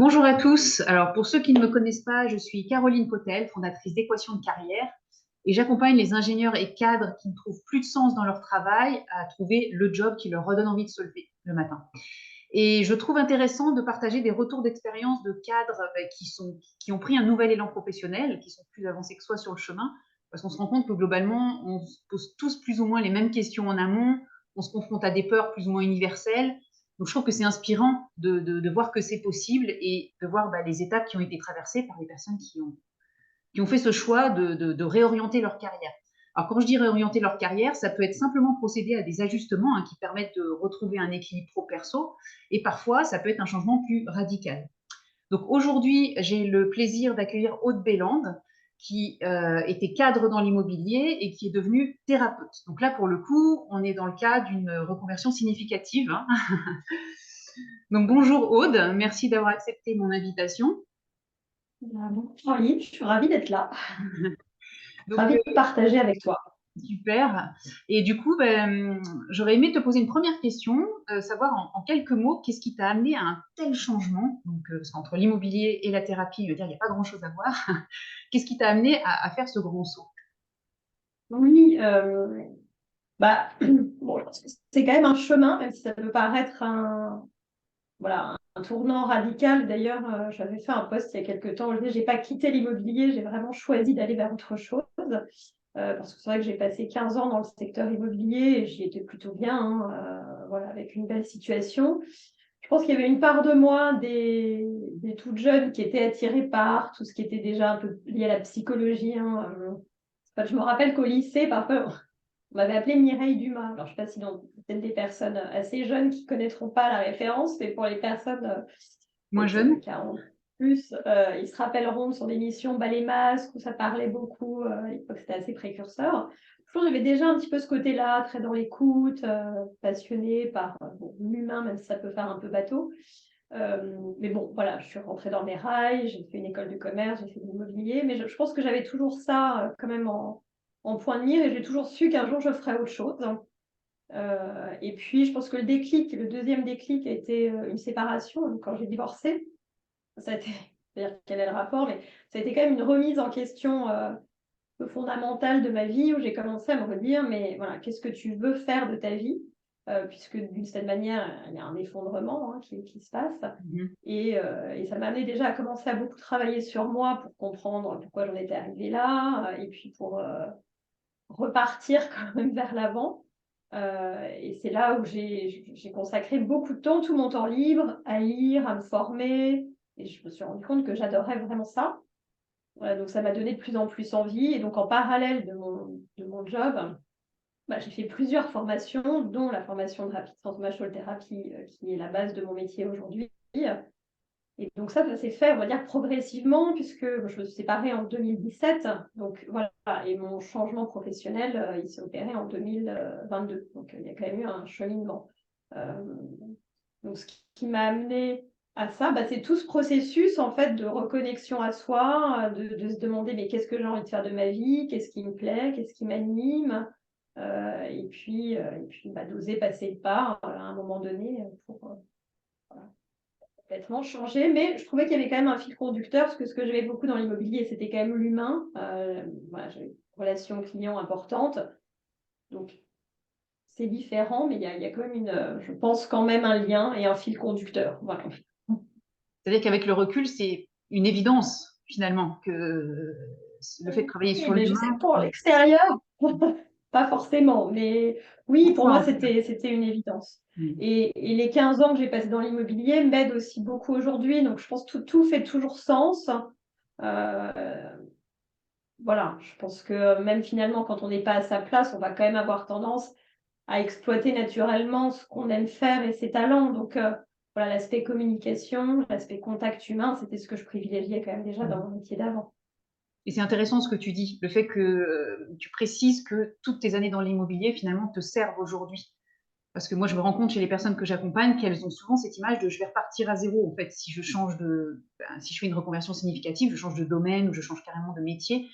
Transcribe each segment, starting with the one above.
Bonjour à tous. Alors, pour ceux qui ne me connaissent pas, je suis Caroline Potel, fondatrice d'Équation de carrière, et j'accompagne les ingénieurs et cadres qui ne trouvent plus de sens dans leur travail à trouver le job qui leur redonne envie de se lever le matin. Et je trouve intéressant de partager des retours d'expérience de cadres qui ont pris un nouvel élan professionnel, qui sont plus avancés que soi sur le chemin, parce qu'on se rend compte que globalement, on se pose tous plus ou moins les mêmes questions en amont, on se confronte à des peurs plus ou moins universelles. Donc je trouve que c'est inspirant de voir que c'est possible et de voir les étapes qui ont été traversées par les personnes qui ont fait ce choix de réorienter leur carrière. Alors, quand je dis réorienter leur carrière, ça peut être simplement procéder à des ajustements qui permettent de retrouver un équilibre pro-perso, et parfois, ça peut être un changement plus radical. Donc, aujourd'hui, j'ai le plaisir d'accueillir Aude Béland, qui était cadre dans l'immobilier et qui est devenue thérapeute. Donc là, pour le coup, on est dans le cas d'une reconversion significative. Donc, bonjour Aude, merci d'avoir accepté mon invitation. Bon, Charlie, je suis ravie d'être là, Donc, ravie de partager avec toi. super. Et du coup, j'aurais aimé te poser une première question, savoir en quelques mots, qu'est-ce qui t'a amené à un tel changement? Donc, parce qu'entre l'immobilier et la thérapie, je veux dire, il n'y a pas grand-chose à voir. Qu'est-ce qui t'a amené à faire ce grand saut? Oui, bah, bon, je pense que c'est quand même un chemin, même si ça peut paraître voilà, un tournant radical. D'ailleurs, j'avais fait un post il y a quelques temps où je disais, j'ai pas quitté l'immobilier, j'ai vraiment choisi d'aller vers autre chose. Parce que c'est vrai que j'ai passé 15 ans dans le secteur immobilier et j'y étais plutôt bien, hein, voilà, avec une belle situation. Je pense qu'il y avait une part de moi des toutes jeunes qui étaient attirées par tout ce qui était déjà un peu lié à la psychologie, hein. Je me rappelle qu'au lycée, parfois, on m'avait appelée Mireille Dumas. Alors, je ne sais pas si peut-être des personnes assez jeunes qui ne connaîtront pas la référence, mais pour les personnes Moins peut-être jeune? 40 plus, ils se rappelleront de son émission Bas les masques, où ça parlait beaucoup, à l'époque c'était assez précurseur. Je trouve que j'avais déjà un petit peu ce côté-là, très dans l'écoute, passionnée par l'humain, même si ça peut faire un peu bateau. Mais bon, voilà, je suis rentrée dans mes rails, j'ai fait une école de commerce, j'ai fait de l'immobilier, mais je pense que j'avais toujours ça quand même en point de mire et j'ai toujours su qu'un jour je ferais autre chose. Et puis, je pense que le deuxième déclic a été une séparation, donc quand j'ai divorcé. Ça a été, c'est-à-dire quel est le rapport, mais ça a été quand même une remise en question fondamentale de ma vie où j'ai commencé à me redire, mais voilà, qu'est-ce que tu veux faire de ta vie? Puisque d'une certaine manière, il y a un effondrement qui se passe. Mhm. Et ça m'a amené déjà à commencer à beaucoup travailler sur moi pour comprendre pourquoi j'en étais arrivée là, et puis pour repartir quand même vers l'avant. Et c'est là où j'ai consacré beaucoup de temps, tout mon temps libre, à lire, à me former. Et je me suis rendu compte que j'adorais vraiment ça. Voilà, donc ça m'a donné de plus en plus envie. Et donc en parallèle de mon job, j'ai fait plusieurs formations, dont la formation de Rapid Transformational Therapy, qui est la base de mon métier aujourd'hui. Et donc ça s'est fait, on va dire, progressivement, puisque je me suis séparée en 2017. Donc voilà, et mon changement professionnel, il s'est opéré en 2022. Donc il y a quand même eu un cheminement. Euh, donc ce qui m'a amené à ça, c'est tout ce processus en fait de reconnexion à soi, de se demander mais qu'est-ce que j'ai envie de faire de ma vie, qu'est-ce qui me plaît, qu'est-ce qui m'anime, et puis d'oser passer le pas à un moment donné pour voilà, complètement changer, mais je trouvais qu'il y avait quand même un fil conducteur, parce que ce que j'aimais beaucoup dans l'immobilier, c'était quand même l'humain. Voilà, j'avais une relation client importante, donc c'est différent, mais il y a quand même je pense quand même un lien et un fil conducteur. Voilà. C'est-à-dire qu'avec le recul, c'est une évidence, finalement, que le fait de travailler Oui, sur mais je sais l'humain. pour l'extérieur, pas forcément, mais oui, Pour pour toi, moi, en tout cas. c'était une évidence. Mm. Et les 15 ans que j'ai passés dans l'immobilier m'aident aussi beaucoup aujourd'hui, donc je pense que tout fait toujours sens. Euh, Voilà, je pense que même finalement, quand on n'est pas à sa place, on va quand même avoir tendance à exploiter naturellement ce qu'on aime faire et ses talents. Donc, voilà, l'aspect communication, l'aspect contact humain, c'était ce que je privilégiais quand même déjà dans mon métier d'avant. Et c'est intéressant ce que tu dis, le fait que tu précises que toutes tes années dans l'immobilier, finalement, te servent aujourd'hui. Parce que moi, je me rends compte chez les personnes que j'accompagne qu'elles ont souvent cette image de je vais repartir à zéro. En fait, si je fais une reconversion significative, je change de domaine ou je change carrément de métier.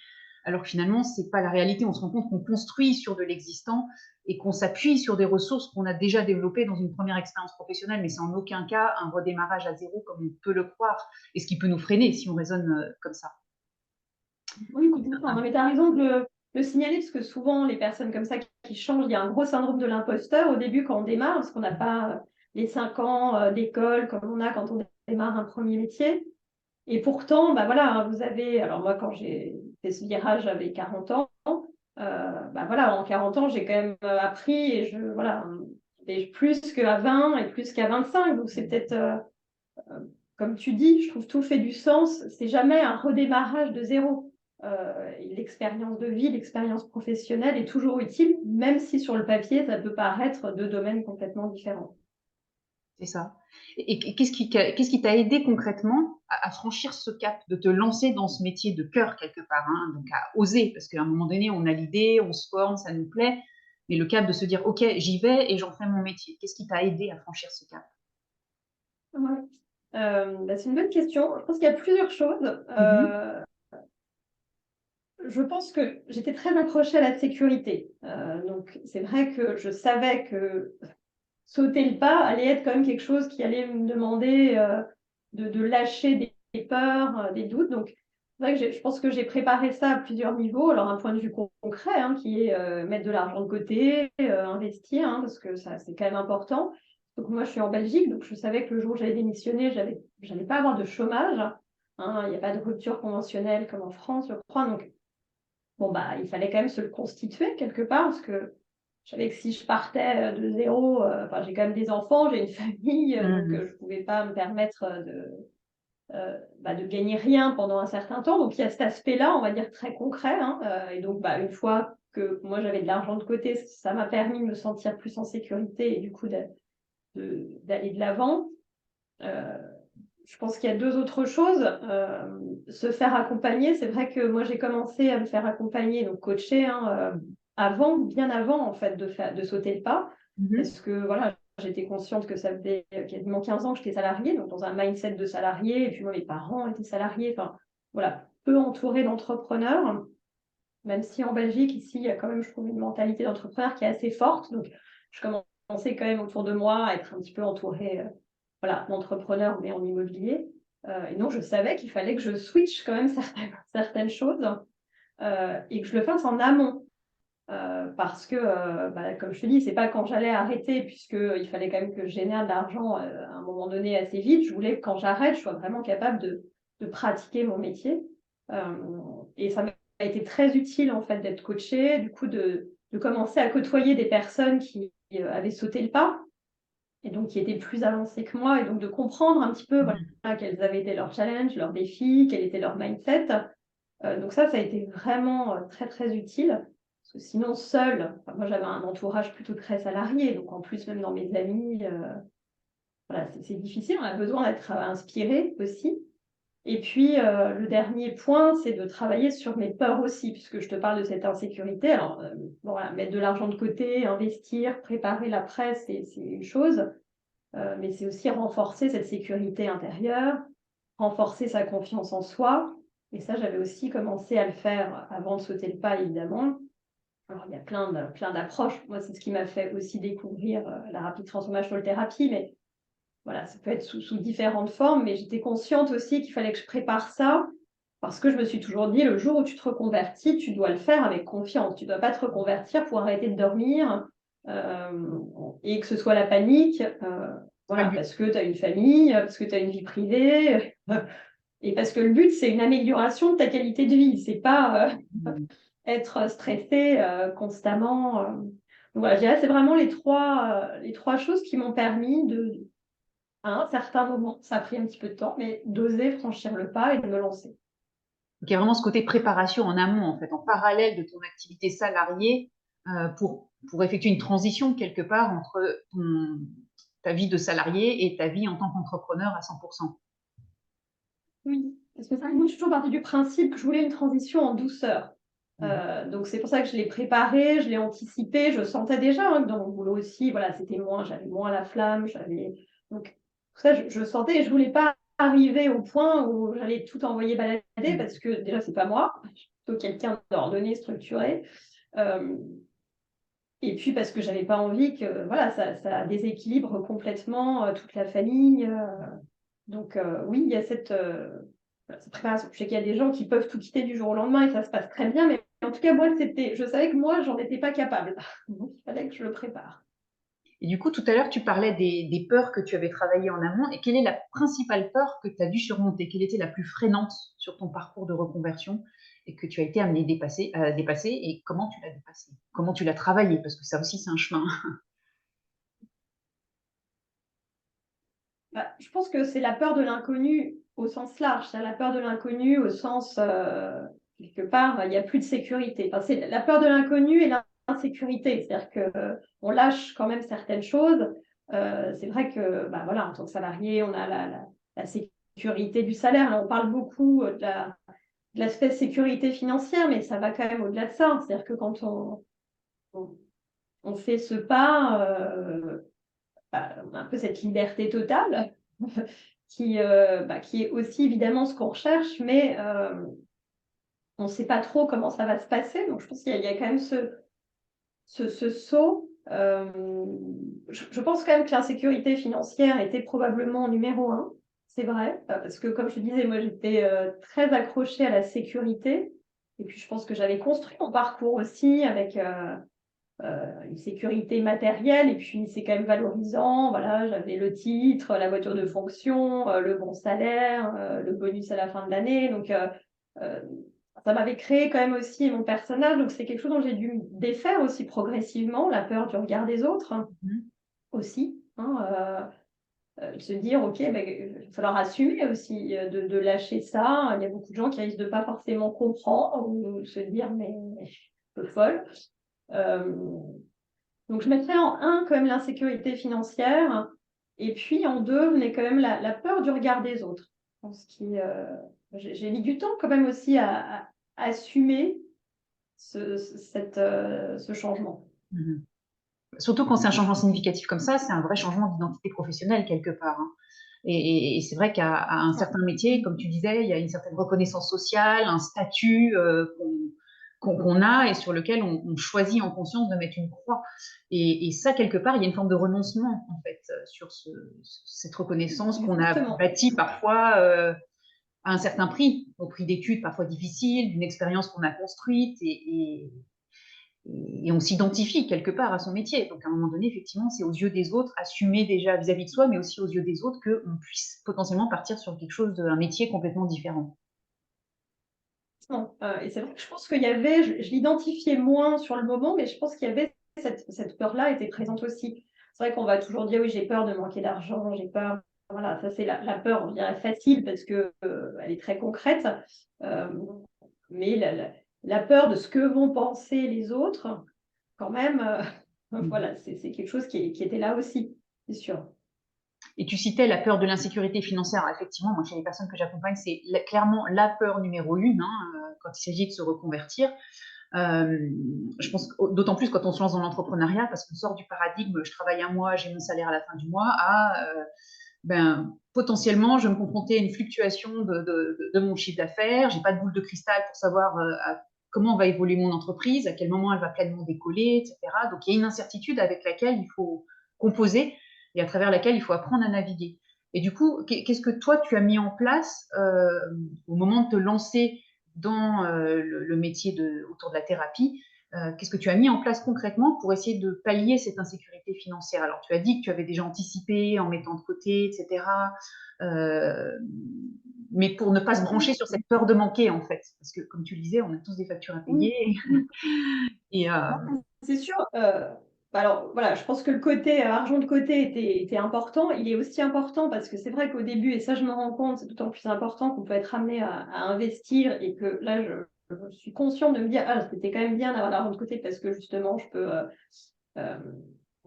alors que finalement, c'est pas la réalité. On se rend compte qu'on construit sur de l'existant et qu'on s'appuie sur des ressources qu'on a déjà développées dans une première expérience professionnelle, mais c'est en aucun cas un redémarrage à zéro comme on peut le croire, et ce qui peut nous freiner si on raisonne comme ça. Oui, complètement. Non, mais tu as raison de le signaler, parce que souvent, les personnes comme ça qui changent, il y a un gros syndrome de l'imposteur au début quand on démarre, parce qu'on n'a pas les 5 ans d'école comme on a quand on démarre un premier métier. Et pourtant, bah voilà, hein, vous avez. Alors, moi, quand j'ai fait ce virage, j'avais 40 ans. Bah voilà, en 40 ans, j'ai quand même appris et voilà, et plus qu'à 20 et plus qu'à 25. Donc, c'est peut-être, comme tu dis, je trouve tout fait du sens. C'est jamais un redémarrage de zéro. L'expérience de vie, l'expérience professionnelle est toujours utile, même si sur le papier, ça peut paraître deux domaines complètement différents. C'est ça. Et qu'est-ce qui t'a aidé concrètement à franchir ce cap, de te lancer dans ce métier de cœur quelque part, hein, donc à oser, parce qu'à un moment donné, on a l'idée, on se forme, ça nous plaît, mais le cap de se dire, OK, j'y vais et j'en fais mon métier. Qu'est-ce qui t'a aidé à franchir ce cap? Ouais. Bah, c'est une bonne question. Je pense qu'il y a plusieurs choses. Mhm. Je pense que j'étais très accrochée à la sécurité. Donc, c'est vrai que je savais que sauter le pas allait être quand même quelque chose qui allait me demander de lâcher des peurs, des doutes. Donc, c'est vrai que je pense que j'ai préparé ça à plusieurs niveaux. Alors, un point de vue concret, hein, qui est mettre de l'argent de côté, investir, hein, parce que ça, c'est quand même important. Donc, moi, je suis en Belgique, donc je savais que le jour où j'allais démissionner, j'allais pas avoir de chômage. Hein. Il n'y a pas de rupture conventionnelle comme en France, je crois. Donc, bon, bah, il fallait quand même se le constituer quelque part, parce que je savais que si je partais de zéro, enfin, j'ai quand même des enfants, j'ai une famille, donc Mhm. je ne pouvais pas me permettre de gagner rien pendant un certain temps. Donc il y a cet aspect-là, on va dire très concret. Hein, et donc, bah, une fois que moi j'avais de l'argent de côté, ça m'a permis de me sentir plus en sécurité et du coup d'aller de l'avant. Euh, je pense qu'il y a deux autres choses. Se faire accompagner, c'est vrai que moi j'ai commencé à me faire accompagner, donc coacher, hein, avant, bien avant en fait de sauter le pas, Mhm. parce que voilà, j'étais consciente que ça faisait quasiment 15 ans que j'étais salariée, donc dans un mindset de salarié, et puis moi mes parents étaient salariés, enfin voilà, peu entourée d'entrepreneurs, même si en Belgique, ici, il y a quand même, je trouve, une mentalité d'entrepreneur qui est assez forte, donc je commençais quand même autour de moi à être un petit peu entourée voilà, d'entrepreneurs, mais en immobilier. Et donc, je savais qu'il fallait que je switch quand même certaines choses et que je le fasse en amont. Parce que, bah, comme je te dis, c'est pas quand j'allais arrêter, puisqu'il fallait quand même que je génère de l'argent à un moment donné assez vite. Je voulais que quand j'arrête, je sois vraiment capable de pratiquer mon métier. Et ça m'a été très utile, en fait, d'être coachée, du coup, de commencer à côtoyer des personnes qui avaient sauté le pas et donc qui étaient plus avancées que moi, et donc de comprendre un petit peu Mhm. voilà, quels avaient été leurs challenges, leurs défis, quel était leur mindset. Donc ça a été vraiment très, très utile. Parce que sinon, seule, enfin, moi j'avais un entourage plutôt très salarié, donc en plus, même dans mes amis, voilà, c'est difficile, on a besoin d'être inspiré aussi. Et puis, le dernier point, c'est de travailler sur mes peurs aussi, puisque je te parle de cette insécurité. Alors, bon, voilà, mettre de l'argent de côté, investir, préparer la presse, c'est une chose. Mais c'est aussi renforcer cette sécurité intérieure, renforcer sa confiance en soi. Et ça, j'avais aussi commencé à le faire avant de sauter le pas, évidemment. Alors, il y a plein d'approches. Moi, c'est ce qui m'a fait aussi découvrir la rapide transformation thérapie, mais voilà, ça peut être sous différentes formes. Mais j'étais consciente aussi qu'il fallait que je prépare ça, parce que je me suis toujours dit, le jour où tu te reconvertis, tu dois le faire avec confiance. Tu ne dois pas te reconvertir pour arrêter de dormir et que ce soit la panique. C'est pas Voilà, le but. parce que tu as une famille, parce que tu as une vie privée, et parce que le but, c'est une amélioration de ta qualité de vie. C'est pas Mhm. être stressé constamment. Donc voilà, je dirais c'est vraiment les trois choses qui m'ont permis à un certain moment, ça a pris un petit peu de temps, mais d'oser franchir le pas et de me lancer. Donc, il y a vraiment ce côté préparation en amont, en fait, en parallèle de ton activité salariée, pour effectuer une transition quelque part entre ta vie de salarié et ta vie en tant qu'entrepreneur à 100%. Oui, parce que ça, moi, je suis toujours partie du principe que je voulais une transition en douceur. Donc c'est pour ça que je l'ai préparé, je l'ai anticipé, je sentais déjà hein, que dans mon boulot aussi, voilà, j'avais moins la flamme, donc tout ça, je sentais et je voulais pas arriver au point où j'allais tout envoyer balader Mhm. parce que déjà c'est pas moi, plutôt quelqu'un d'ordonné, structuré. Et puis parce que j'avais pas envie que voilà, ça déséquilibre complètement toute la famille. Donc oui, il y a cette préparation. Je sais qu'il y a des gens qui peuvent tout quitter du jour au lendemain et ça se passe très bien, mais en tout cas, moi, je savais que moi, j'en étais pas capable. Donc il fallait que je le prépare. Et du coup, tout à l'heure, tu parlais des peurs que tu avais travaillées en amont. Et quelle est la principale peur que tu as dû surmonter? Quelle était la plus freinante sur ton parcours de reconversion et que tu as été amené à dépasser et comment tu l'as dépassé? Comment tu l'as travaillé? Parce que ça aussi, c'est un chemin. Bah, je pense que c'est la peur de l'inconnu au sens large, c'est la peur de l'inconnu au sens, quelque part, il n'y a plus de sécurité. Enfin, c'est la peur de l'inconnu et l'insécurité, c'est-à-dire qu'on lâche quand même certaines choses. C'est vrai que, bah, voilà, en tant que salarié, on a la sécurité du salaire. Là, on parle beaucoup de l'aspect sécurité financière, mais ça va quand même au-delà de ça. C'est-à-dire que quand on, on fait ce pas, on a un peu cette liberté totale qui est aussi évidemment ce qu'on recherche, mais on ne sait pas trop comment ça va se passer. Donc je pense qu'il y a quand même ce saut. Je pense quand même que l'insécurité financière était probablement numéro un, c'est vrai, parce que comme je te disais, moi j'étais très accrochée à la sécurité. Et puis je pense que j'avais construit mon parcours aussi avec une sécurité matérielle, et puis c'est quand même valorisant. Voilà, j'avais le titre, la voiture de fonction, le bon salaire, le bonus à la fin de l'année. Donc, euh, ça m'avait créé quand même aussi mon personnage. Donc, c'est quelque chose dont j'ai dû me défaire aussi progressivement, la peur du regard des autres aussi. De se dire, OK, ben, il va falloir assumer aussi de lâcher ça. Il y a beaucoup de gens qui risquent de pas forcément comprendre ou se dire, mais je suis un peu folle. Euh, donc, je mettrais en un quand même l'insécurité financière. Et puis, en deux, venait quand même la peur du regard des autres. Je pense j'ai mis du temps quand même aussi à assumer ce changement. Mhm. Surtout quand c'est un changement significatif comme ça, c'est un vrai changement d'identité professionnelle quelque part, hein. Et c'est vrai qu'à un certain métier, comme tu disais, il y a une certaine reconnaissance sociale, un statut qu'on a et sur lequel on choisit en conscience de mettre une croix. Et ça, quelque part, il y a une forme de renoncement, en fait, sur cette reconnaissance qu'on a Exactement. bâtie parfois à un certain prix, au prix d'études parfois difficiles, d'une expérience qu'on a construite et on s'identifie quelque part à son métier. Donc à un moment donné, effectivement, c'est aux yeux des autres, assumer déjà vis-à-vis de soi, mais aussi aux yeux des autres, qu'on puisse potentiellement partir sur quelque chose, un métier complètement différent. Non. Et c'est vrai que je pense qu'il y avait, je l'identifiais moins sur le moment, mais je pense qu'il y avait cette peur-là était présente aussi. C'est vrai qu'on va toujours dire, oui, j'ai peur de manquer d'argent, j'ai peur. Voilà, ça c'est la peur, on dirait facile parce que elle est très concrète. Euh, mais la peur de ce que vont penser les autres, quand même, voilà, c'est quelque chose qui était là aussi, c'est sûr. Et tu citais la peur de l'insécurité financière. Effectivement, moi, chez les personnes que j'accompagne, c'est clairement la peur numéro une, hein, quand il s'agit de se reconvertir. Je pense d'autant plus quand on se lance dans l'entrepreneuriat, parce qu'on sort du paradigme je travaille un mois, j'ai mon salaire à la fin du mois, à potentiellement je vais me confronter à une fluctuation de mon chiffre d'affaires, j'ai pas de boule de cristal pour savoir comment va évoluer mon entreprise, à quel moment elle va pleinement décoller, etc. Donc il y a une incertitude avec laquelle il faut composer et à travers laquelle il faut apprendre à naviguer. Et du coup, qu'est-ce que toi tu as mis en place au moment de te lancer dans le métier autour de la thérapie? Qu'est-ce que tu as mis en place concrètement pour essayer de pallier cette insécurité financière? Alors, tu as dit que tu avais déjà anticipé en mettant de côté, etc. Euh, mais pour ne pas se brancher sur cette peur de manquer, en fait. Parce que, comme tu le disais, on a tous des factures à Oui, payer. Et, c'est sûr. Alors voilà, je pense que le côté argent de côté était important. Il est aussi important parce que c'est vrai qu'au début, et ça je me rends compte, c'est d'autant plus important qu'on peut être amené à investir et que là, je suis consciente de me dire, ah, c'était quand même bien d'avoir l'argent de côté parce que justement, je peux euh,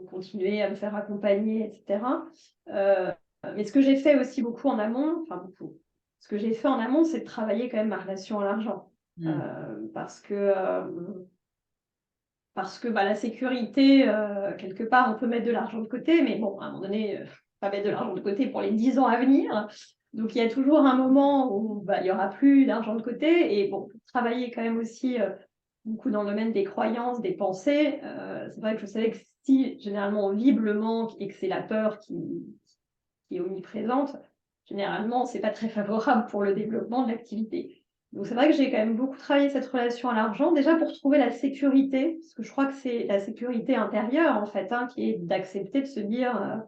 continuer à me faire accompagner, etc. Euh, mais ce que j'ai fait aussi beaucoup en amont, enfin beaucoup, ce que j'ai fait en amont, c'est de travailler quand même ma relation à l'argent. Parce que la sécurité, quelque part, on peut mettre de l'argent de côté, mais bon, à un moment donné, pas mettre de l'argent de côté pour les 10 ans à venir. Donc, il y a toujours un moment où il n'y aura plus d'argent de côté. Et bon, pour travailler quand même aussi beaucoup dans le domaine des croyances, des pensées, c'est vrai que je savais que si généralement on vibre le manque et que c'est la peur qui est omniprésente, généralement, c'est pas très favorable pour le développement de l'activité. Donc, c'est vrai que j'ai quand même beaucoup travaillé cette relation à l'argent, déjà pour trouver la sécurité, parce que je crois que c'est la sécurité intérieure, en fait, hein, qui est d'accepter de se dire,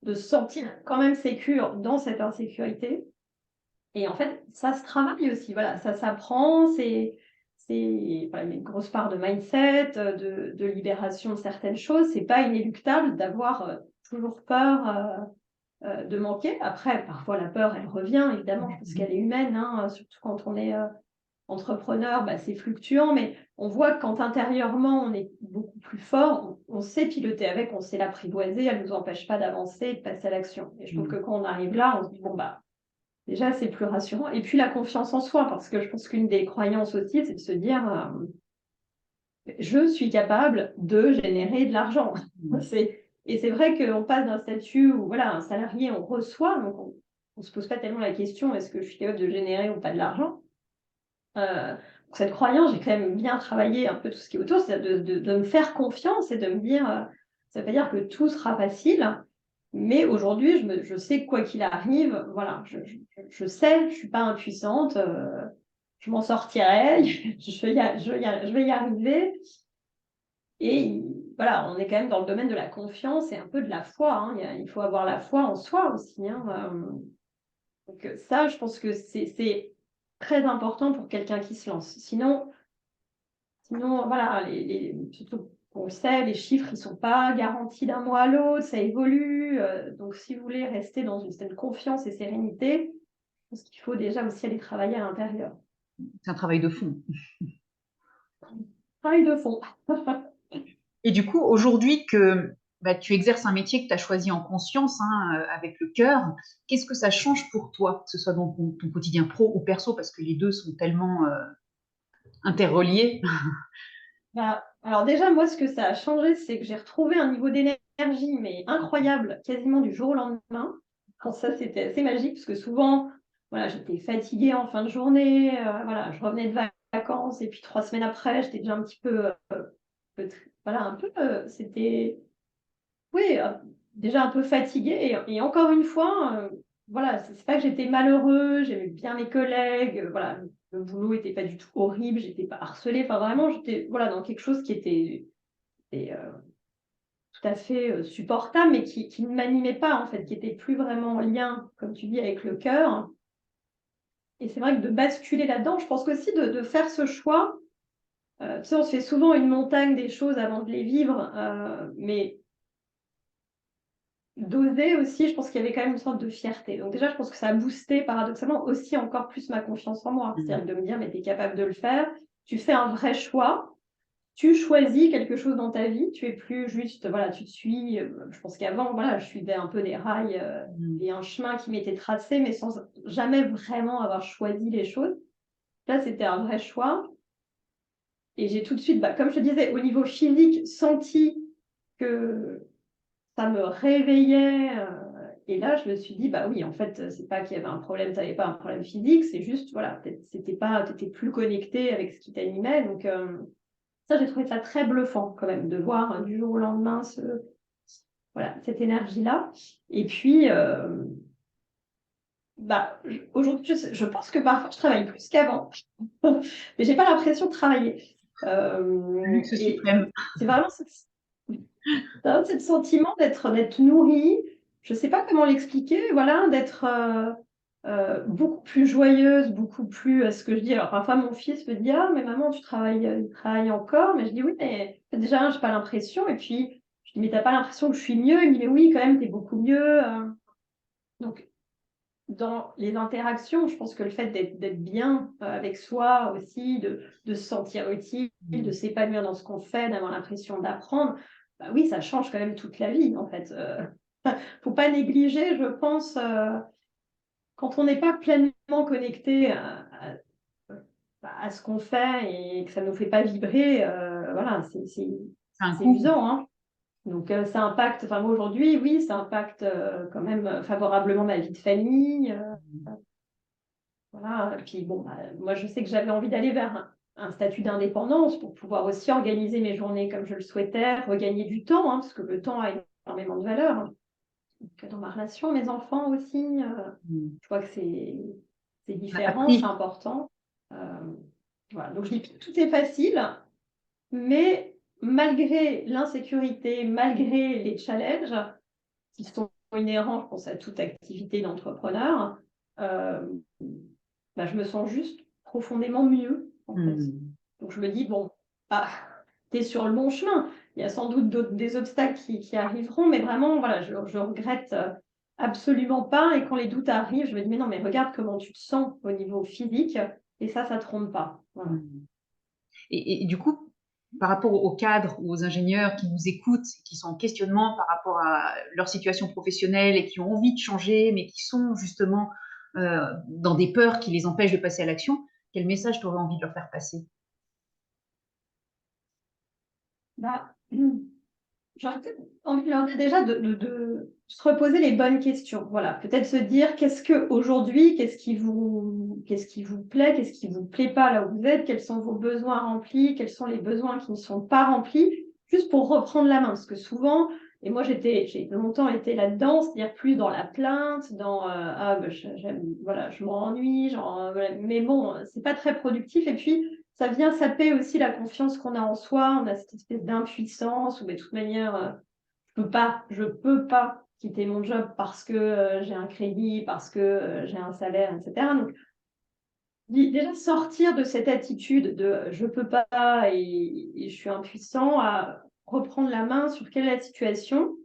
de se sentir quand même sécure dans cette insécurité. Et en fait, ça se travaille aussi, voilà, ça s'apprend, voilà, il y a une grosse part de mindset, de libération de certaines choses. C'est pas inéluctable d'avoir toujours peur de manquer. Après, parfois, la peur, elle revient, évidemment, parce qu'elle est humaine, hein, surtout quand on est entrepreneur, c'est fluctuant, mais on voit que quand intérieurement, on est beaucoup plus fort, on sait piloter avec, on sait l'apprivoiser, elle ne nous empêche pas d'avancer et de passer à l'action. Et je trouve que quand on arrive là, on se dit, bon, déjà, c'est plus rassurant. Et puis, la confiance en soi, parce que je pense qu'une des croyances aussi, c'est de se dire, je suis capable de générer de l'argent. Et c'est vrai qu'on passe d'un statut où, voilà, un salarié, on reçoit, donc on ne se pose pas tellement la question, est-ce que je suis capable de générer ou pas de l'argent. Cette croyance, j'ai quand même bien travaillé un peu tout ce qui est autour, c'est de me faire confiance et de me dire, ça ne veut pas dire que tout sera facile, mais aujourd'hui, je sais que quoi qu'il arrive, voilà, je sais, je ne suis pas impuissante, je m'en sortirai, je vais y arriver. Et voilà, on est quand même dans le domaine de la confiance et un peu de la foi, hein. Il faut avoir la foi en soi aussi, hein. Donc ça, je pense que c'est très important pour quelqu'un qui se lance. Sinon voilà, surtout on le sait, les chiffres, ils ne sont pas garantis d'un mois à l'autre, ça évolue. Donc si vous voulez rester dans une certaine confiance et sérénité, je pense qu'il faut déjà aussi aller travailler à l'intérieur. C'est un travail de fond. Travail de fond. Et du coup, aujourd'hui que tu exerces un métier que tu as choisi en conscience, hein, avec le cœur, qu'est-ce que ça change pour toi, que ce soit dans ton quotidien pro ou perso, parce que les deux sont tellement interreliés. Alors déjà, moi, ce que ça a changé, c'est que j'ai retrouvé un niveau d'énergie, mais incroyable, quasiment du jour au lendemain. Alors ça, c'était assez magique, parce que souvent, voilà, j'étais fatiguée en fin de journée, voilà, je revenais de vacances, et puis 3 semaines après, j'étais déjà un petit peu, voilà, un peu, c'était, oui, déjà un peu fatiguée, et encore une fois, voilà, c'est pas que j'étais malheureux, j'aimais bien mes collègues, voilà, le boulot était pas du tout horrible, j'étais pas harcelée, enfin vraiment, j'étais, voilà, dans quelque chose qui était, tout à fait supportable, mais qui ne m'animait pas, en fait, qui était plus vraiment en lien, comme tu dis, avec le cœur. Et c'est vrai que de basculer là-dedans, je pense qu'aussi de faire ce choix, tu sais, on se fait souvent une montagne des choses avant de les vivre, mais d'oser aussi, je pense qu'il y avait quand même une sorte de fierté. Donc déjà, je pense que ça a boosté paradoxalement aussi encore plus ma confiance en moi. C'est-à-dire de me dire, mais tu es capable de le faire, tu fais un vrai choix, tu choisis quelque chose dans ta vie, tu es plus juste, voilà, tu te suis. Je pense qu'avant, voilà, je suivais un peu des rails et un chemin qui m'était tracé, mais sans jamais vraiment avoir choisi les choses. Là, c'était un vrai choix. Et j'ai tout de suite, comme je te disais, au niveau physique, senti que ça me réveillait. Et là, je me suis dit, bah oui, en fait, c'est pas qu'il y avait un problème, tu n'avais pas un problème physique, c'est juste, voilà, c'était pas, tu étais plus connecté avec ce qui t'animait. Donc, ça, j'ai trouvé ça très bluffant quand même, de voir du jour au lendemain voilà, cette énergie-là. Et puis, aujourd'hui, je pense que parfois, je travaille plus qu'avant, mais j'ai pas l'impression de travailler. Luxe Et suprême. c'est vraiment ce sentiment d'être nourri. Je sais pas comment l'expliquer, voilà, d'être beaucoup plus joyeuse, beaucoup plus, ce que je dis. Alors parfois mon fils me dit, ah mais maman tu travailles encore, mais je dis oui mais déjà j'ai pas l'impression, et puis je dis mais t'as pas l'impression que je suis mieux, il me dit mais oui quand même t'es beaucoup mieux. Donc dans les interactions, je pense que le fait d'être bien avec soi aussi, de se sentir utile, de s'épanouir dans ce qu'on fait, d'avoir l'impression d'apprendre, oui, ça change quand même toute la vie, en fait. Faut pas négliger, je pense, quand on n'est pas pleinement connecté à ce qu'on fait et que ça ne nous fait pas vibrer, voilà, C'est un c'est coup. usant, hein. Donc, ça impacte, enfin, moi aujourd'hui, oui, ça impacte quand même favorablement ma vie de famille. Voilà. Et puis, bon, moi, je sais que j'avais envie d'aller vers un statut d'indépendance pour pouvoir aussi organiser mes journées comme je le souhaitais, regagner du temps, hein, parce que le temps a énormément de valeur. Hein. Donc, dans ma relation, mes enfants aussi, je vois que c'est On n'a pas différent, c'est pris. important. Euh, voilà. Donc, je dis tout est facile, mais malgré l'insécurité, malgré les challenges qui sont inhérents, je pense, à toute activité d'entrepreneur, euh, bah, je me sens juste profondément mieux, en fait. Donc, je me dis, bon, ah, tu es sur le bon chemin. Il y a sans doute des obstacles qui arriveront, mais vraiment, voilà, je regrette absolument pas. Et quand les doutes arrivent, je me dis, mais non, mais regarde comment tu te sens au niveau physique, et ça trompe pas. Voilà. Et du coup, par rapport aux cadres ou aux ingénieurs qui nous écoutent, qui sont en questionnement par rapport à leur situation professionnelle et qui ont envie de changer, mais qui sont justement dans des peurs qui les empêchent de passer à l'action, quel message tu aurais envie de leur faire passer? Bah, j'aurais peut-être envie de leur dire déjà de se reposer les bonnes questions. Voilà, peut-être se dire qu'est-ce que aujourd'hui, qu'est-ce qui vous plaît, qu'est-ce qui vous plaît pas là où vous êtes, quels sont vos besoins remplis, quels sont les besoins qui ne sont pas remplis, juste pour reprendre la main. Parce que souvent, et moi j'ai longtemps été là-dedans, c'est-à-dire plus dans la plainte, dans ah bah, voilà, je m'ennuie, genre voilà. Mais bon, c'est pas très productif. Et puis ça vient saper aussi la confiance qu'on a en soi. On a cette espèce d'impuissance où, de toute manière, je peux pas quitter mon job parce que j'ai un crédit, parce que j'ai un salaire, etc. Donc, déjà sortir de cette attitude de je peux pas et je suis impuissant à reprendre la main sur quelle est la situation.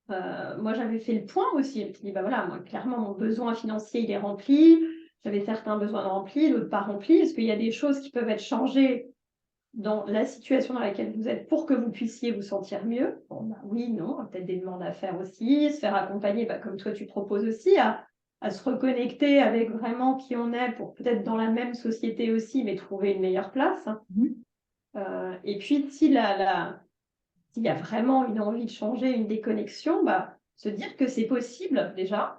Moi, j'avais fait le point aussi. Je me suis dit, bah voilà, moi, clairement, mon besoin financier, il est rempli. J'avais certains besoins remplis, d'autres pas remplis. Est-ce qu'il y a des choses qui peuvent être changées dans la situation dans laquelle vous êtes pour que vous puissiez vous sentir mieux? Bon, bah oui, non, peut-être des demandes à faire aussi, se faire accompagner, bah, comme toi tu proposes aussi, à se reconnecter avec vraiment qui on est pour peut-être dans la même société aussi, mais trouver une meilleure place. Et puis, s'il y a vraiment une envie de changer, une déconnexion, bah, se dire que c'est possible déjà,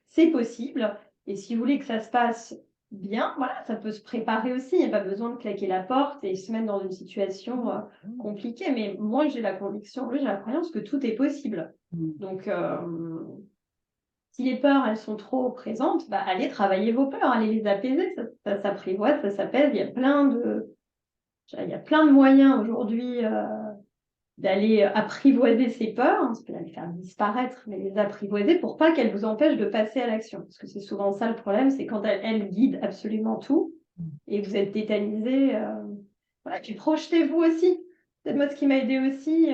c'est possible. Et si vous voulez que ça se passe bien, voilà, ça peut se préparer aussi. Il n'y a pas besoin de claquer la porte et se mettre dans une situation compliquée. Mais moi, j'ai la conviction, oui, j'ai la croyance que tout est possible. Donc, si les peurs, elles sont trop présentes, bah, allez travailler vos peurs, allez les apaiser. Ça s'apprivoise, ça s'apaise. Il y a plein de moyens aujourd'hui d'aller apprivoiser ses peurs, hein, c'est pas les faire disparaître, mais les apprivoiser pour pas qu'elles vous empêchent de passer à l'action. Parce que c'est souvent ça le problème, c'est quand elles guident absolument tout et vous êtes tétanisé. Voilà. Puis projetez-vous aussi. Peut-être moi, ce qui m'a aidé aussi,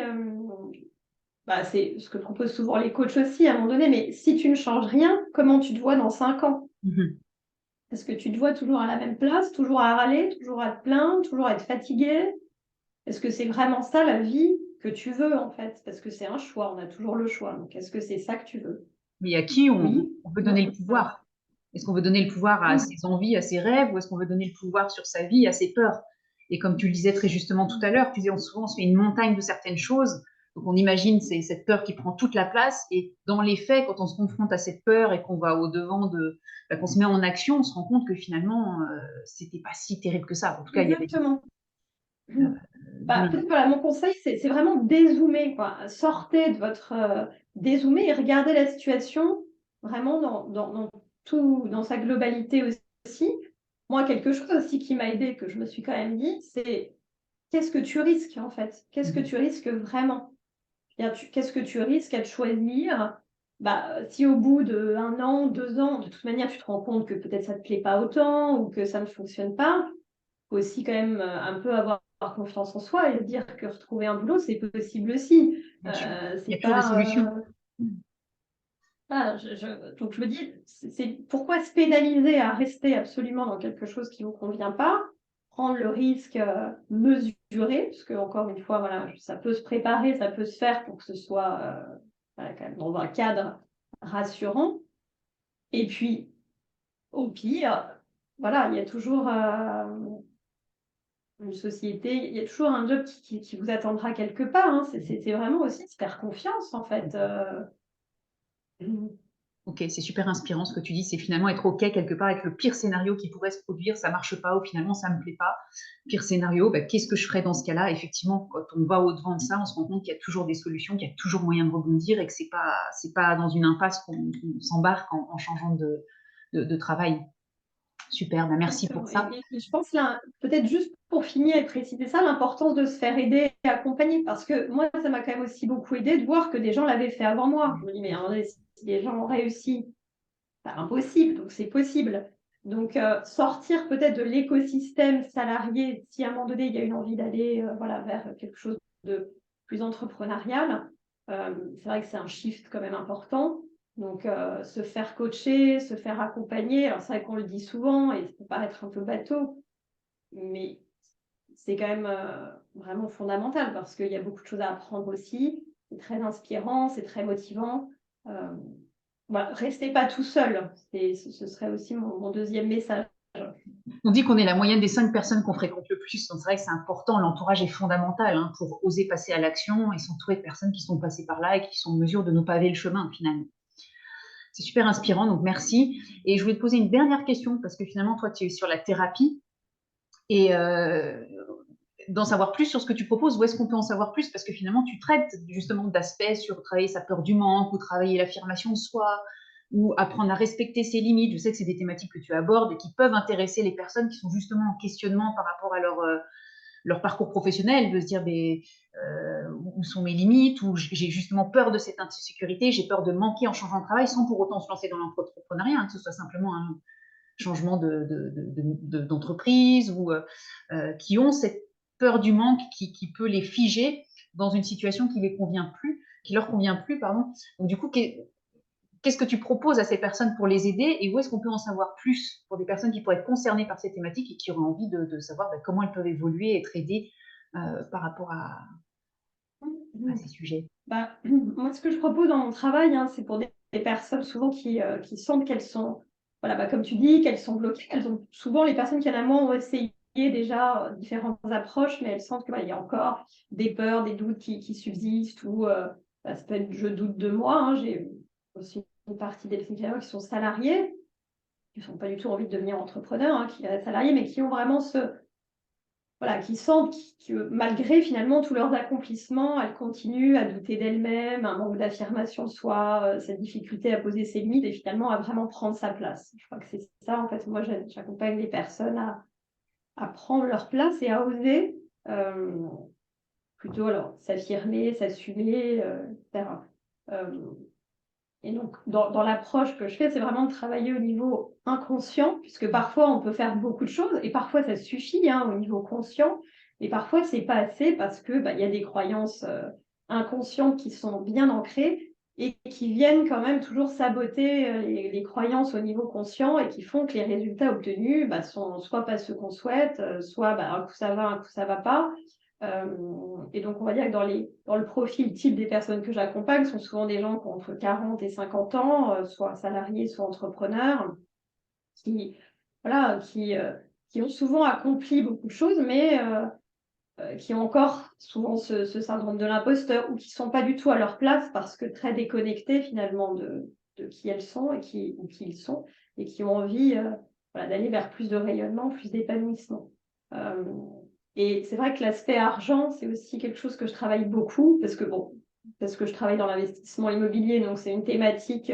bah, c'est ce que proposent souvent les coachs aussi à un moment donné, mais si tu ne changes rien, comment tu te vois dans 5 ans? Est-ce que tu te vois toujours à la même place, toujours à râler, toujours à te plaindre, toujours à être fatigué? Est-ce que c'est vraiment ça la vie que tu veux en fait? Parce que c'est un choix, on a toujours le choix. Donc est-ce que c'est ça que tu veux? Mais à qui Oui, on veut donner non, le voilà. pouvoir? Est-ce qu'on veut donner le pouvoir à ses envies, à ses rêves, ou est-ce qu'on veut donner le pouvoir sur sa vie, à ses peurs? Et comme tu le disais très justement tout à l'heure, tu disais, souvent on se fait une montagne de certaines choses, donc on imagine c'est cette peur qui prend toute la place, et dans les faits, quand on se confronte à cette peur et qu'on va au-devant bah, qu'on se met en action, on se rend compte que finalement, c'était pas si terrible que ça. En tout cas, il y avait Exactement. euh, Bah, peut-être voilà, mon conseil, c'est vraiment dézoomer, quoi. Sortez de votre dézoomer et regardez la situation vraiment dans tout, dans sa globalité aussi. Moi, quelque chose aussi qui m'a aidé, que je me suis quand même dit, c'est qu'est-ce que tu risques en fait? Qu'est-ce que tu risques vraiment? Qu'est-ce que tu risques à te choisir? Bah, si au bout d'1 an, 2 ans, de toute manière, tu te rends compte que peut-être ça ne te plaît pas autant ou que ça ne fonctionne pas, il faut aussi quand même un peu avoir confiance en soi et se dire que retrouver un boulot, c'est possible aussi. bien sûr, il y C'est a toujours des pas. solutions. Voilà, donc je me dis, c'est pourquoi se pénaliser à rester absolument dans quelque chose qui ne vous convient pas, prendre le risque mesuré, parce que encore une fois, voilà, ça peut se préparer, ça peut se faire pour que ce soit voilà, quand même dans un cadre rassurant. Et puis, au pire, voilà, il y a toujours une société, il y a toujours un job qui vous attendra quelque part, hein. C'est vraiment aussi se faire confiance, en fait. Ok, c'est super inspirant ce que tu dis, c'est finalement être ok quelque part avec le pire scénario qui pourrait se produire, ça marche pas ou finalement ça me plaît pas. Pire scénario, bah, qu'est-ce que je ferais dans ce cas-là? Effectivement, quand on va au-devant de ça, on se rend compte qu'il y a toujours des solutions, qu'il y a toujours moyen de rebondir et que c'est pas dans une impasse qu'on s'embarque en changeant de travail. Super, bah merci pour Exactement. ça. Et je pense là, peut-être juste pour finir et préciser ça, l'importance de se faire aider et accompagner, parce que moi, ça m'a quand même aussi beaucoup aidé de voir que des gens l'avaient fait avant moi. Je me dis, mais attendez, si les gens ont réussi, c'est impossible, donc c'est possible. Donc, sortir peut-être de l'écosystème salarié, si à un moment donné, il y a une envie d'aller voilà, vers quelque chose de plus entrepreneurial, c'est vrai que c'est un shift quand même important. Donc, se faire coacher, se faire accompagner, alors c'est vrai qu'on le dit souvent et ça peut paraître un peu bateau, mais c'est quand même vraiment fondamental parce qu'il y a beaucoup de choses à apprendre aussi. C'est très inspirant, c'est très motivant. Euh, voilà, restez pas tout seul. Ce serait aussi mon deuxième message. On dit qu'on est la moyenne des 5 personnes qu'on fréquente le plus, donc c'est vrai que c'est important, l'entourage est fondamental hein, pour oser passer à l'action et s'entourer de personnes qui sont passées par là et qui sont en mesure de nous paver le chemin finalement. C'est super inspirant, donc merci. Et je voulais te poser une dernière question, parce que finalement, toi, tu es sur la thérapie. Et d'en savoir plus sur ce que tu proposes, où est-ce qu'on peut en savoir plus? Parce que finalement, tu traites justement d'aspects sur travailler sa peur du manque, ou travailler l'affirmation de soi, ou apprendre à respecter ses limites. Je sais que c'est des thématiques que tu abordes et qui peuvent intéresser les personnes qui sont justement en questionnement par rapport à leur parcours professionnel, de se dire où sont mes limites, où j'ai justement peur de cette insécurité, j'ai peur de manquer en changeant de travail sans pour autant se lancer dans l'entrepreneuriat, hein, que ce soit simplement un changement d'entreprise ou qui ont cette peur du manque qui peut les figer dans une situation qui les convient plus, qui leur convient plus, pardon. Donc du coup, qu'est-ce que tu proposes à ces personnes pour les aider et où est-ce qu'on peut en savoir plus pour des personnes qui pourraient être concernées par ces thématiques et qui auraient envie de savoir comment elles peuvent évoluer et être aidées par rapport à ces sujets? Bah, moi, ce que je propose dans mon travail, hein, c'est pour des personnes souvent qui sentent qu'elles sont, voilà, bah, comme tu dis, qu'elles sont bloquées. Elles ont, souvent, les personnes qui en amont ont essayé déjà différentes approches, mais elles sentent qu'il y a encore des peurs, des doutes qui subsistent, ou bah, ça peut être je doute de moi. Hein. J'ai aussi une partie des psychiatres qui sont salariés, qui n'ont pas du tout envie de devenir entrepreneurs, hein, qui restent salariés, mais qui ont vraiment voilà, qui sentent que malgré finalement tous leurs accomplissements, elles continuent à douter d'elles-mêmes, un manque d'affirmation de soi, cette difficulté à poser ses limites et finalement à vraiment prendre sa place. Je crois que c'est ça, en fait, moi j'accompagne les personnes à prendre leur place et à oser plutôt alors s'affirmer, s'assumer, etc. Et donc, dans l'approche que je fais, c'est vraiment de travailler au niveau inconscient, puisque parfois on peut faire beaucoup de choses, et parfois ça suffit hein, au niveau conscient, et parfois c'est pas assez parce que bah, y a des croyances inconscientes qui sont bien ancrées et qui viennent quand même toujours saboter les croyances au niveau conscient et qui font que les résultats obtenus bah, sont soit pas ceux qu'on souhaite, soit bah, un coup ça va, un coup ça va pas. Et donc, on va dire que dans le profil type des personnes que j'accompagne, sont souvent des gens qui ont entre 40 et 50 ans, soit salariés, soit entrepreneurs, qui, voilà, qui ont souvent accompli beaucoup de choses, mais qui ont encore souvent ce syndrome de l'imposteur ou qui ne sont pas du tout à leur place parce que très déconnectés finalement de qui elles sont ou qui ils sont et qui ont envie voilà, d'aller vers plus de rayonnement, plus d'épanouissement. Euh, et c'est vrai que l'aspect argent, c'est aussi quelque chose que je travaille beaucoup parce que bon, parce que je travaille dans l'investissement immobilier, donc c'est une thématique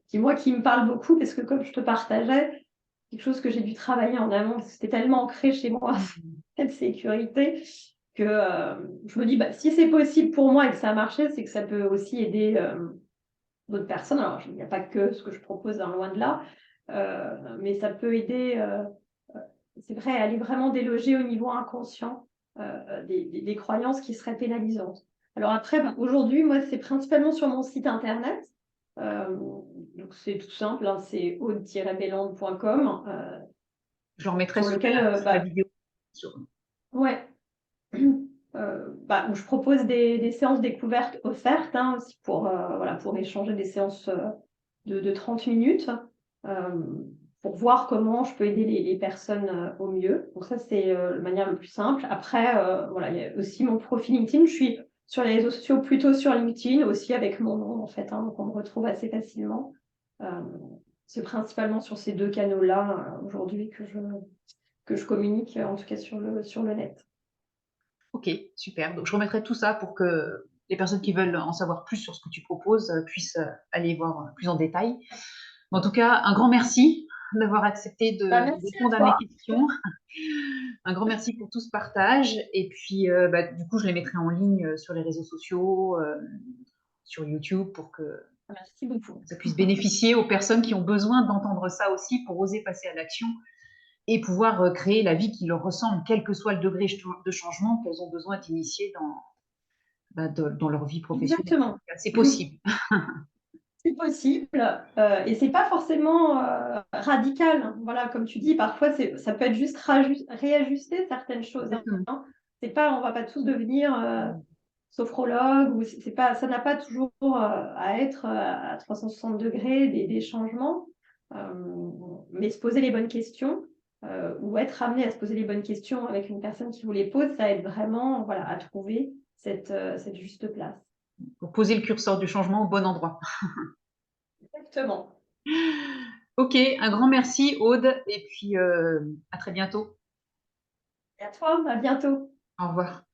qui me parle beaucoup parce que comme je te partageais, quelque chose que j'ai dû travailler en amont, parce que c'était tellement ancré chez moi, cette sécurité, que je me dis, bah, si c'est possible pour moi et que ça a marché, c'est que ça peut aussi aider d'autres personnes. Alors, il n'y a pas que ce que je propose, hein, loin de là, mais ça peut aider, c'est vrai, à aller vraiment déloger au niveau inconscient des croyances qui seraient pénalisantes. Alors après, bah, aujourd'hui, moi, c'est principalement sur mon site internet. Euh, donc c'est tout simple, hein, c'est aude-bellande.com, Je remettrai sur sous lequel sous la vidéo. ouais, bah, où je propose des séances découvertes offertes hein, aussi pour, voilà, pour échanger des séances de 30 minutes. Euh, pour voir comment je peux aider les personnes au mieux. Donc ça, c'est la manière la plus simple. Après, voilà, il y a aussi mon profil LinkedIn. Je suis sur les réseaux sociaux, plutôt sur LinkedIn, aussi avec mon nom, en fait, hein, donc on me retrouve assez facilement. C'est principalement sur ces deux canaux-là aujourd'hui que je communique, en tout cas sur le net. Ok, super. Donc, je remettrai tout ça pour que les personnes qui veulent en savoir plus sur ce que tu proposes puissent aller voir plus en détail. En tout cas, un grand merci d'avoir accepté Bah, de merci à répondre à mes toi. questions. Un grand merci pour tout ce partage. Et puis, du coup, je les mettrai en ligne sur les réseaux sociaux, sur YouTube, pour que Merci beaucoup. ça puisse bénéficier aux personnes qui ont besoin d'entendre ça aussi pour oser passer à l'action et pouvoir créer la vie qui leur ressemble, quel que soit le degré de changement qu'elles ont besoin d'initier dans leur vie professionnelle. Exactement. C'est possible. C'est possible, et c'est pas forcément radical. Voilà, comme tu dis, parfois ça peut être juste réajuster certaines choses, Exactement. hein. C'est pas, on va pas tous devenir sophrologue, ou c'est pas, ça n'a pas toujours à être à 360 degrés des changements, mais se poser les bonnes questions, ou être amené à se poser les bonnes questions avec une personne qui vous les pose, ça aide vraiment, voilà, à trouver cette juste place. Pour poser le curseur du changement au bon endroit. Exactement. Ok, un grand merci Aude, et puis à très bientôt. Et à toi, à bientôt. Au revoir.